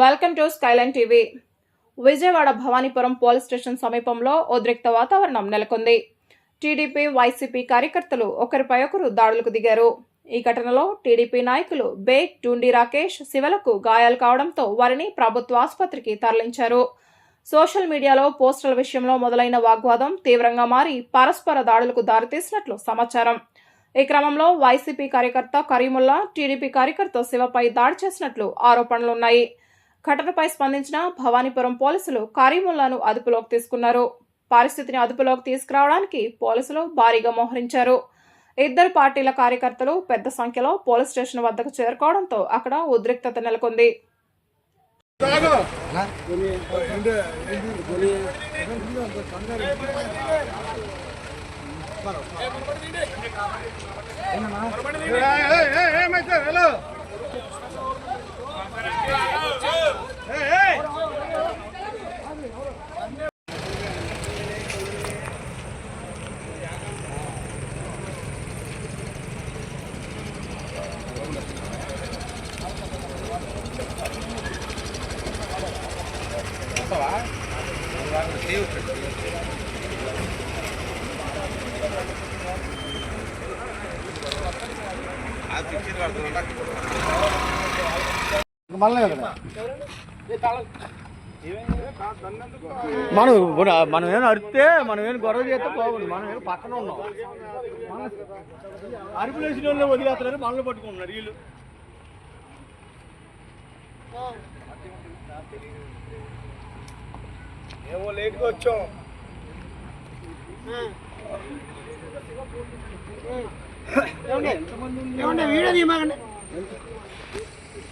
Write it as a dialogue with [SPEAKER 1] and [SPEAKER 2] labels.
[SPEAKER 1] Welcome to Skyline TV. Vijayawada Bhavanipuram police station సమీపంలో ఉద్రిక్త వాతావరణం నెలకొంది. టీడీపీ, వైసీపీ కార్యకర్తలు ఒకరిపై ఒకరు దాడులకు దిగారు. ఈ ఘటనలో టీడీపీ నాయకులు బేగ్, టూండి రాకేష్, శివలకు గాయాలు కావడంతో వారిని ప్రభుత్వ ఆసుపత్రికి తరలించారు. సోషల్ మీడియాలో పోస్టుల విషయంలో మొదలైన వాగ్వాదం తీవ్రంగా మారి పరస్పర దాడులకు దారితీసినట్లు సమాచారం. ఈ క్రమంలో వైసీపీ కార్యకర్త కరీముల్లా, టీడీపీ కార్యకర్త శివపై దాడి చేసినట్లు ఆరోపణలున్నాయి. ఘటనపై స్పందించిన భవానీపురం పోలీసులు కరీముల్లాను అదుపులోకి తీసుకున్నారు. పరిస్థితిని అదుపులోకి తీసుకురావడానికి పోలీసులు భారీగా మోహరించారు. ఇద్దరు పార్టీల కార్యకర్తలు పెద్ద సంఖ్యలో పోలీస్ స్టేషన్ వద్దకు చేరుకోవడంతో అక్కడ ఉద్రిక్తత నెలకొంది.
[SPEAKER 2] మనం ఏమైనా అరిస్తే మనం ఏమైనా గొడవ చేస్తే పోకూడదు. మనం ఏమైనా పక్కన ఉన్నాం, అరుపులేసిన వాళ్ళు వదిలేస్తున్నారు, మనల్ని పట్టుకుంటున్నారు వీళ్ళు. ఏమో లేట్గా వచ్చాం. వీడియో తీయమాకండి.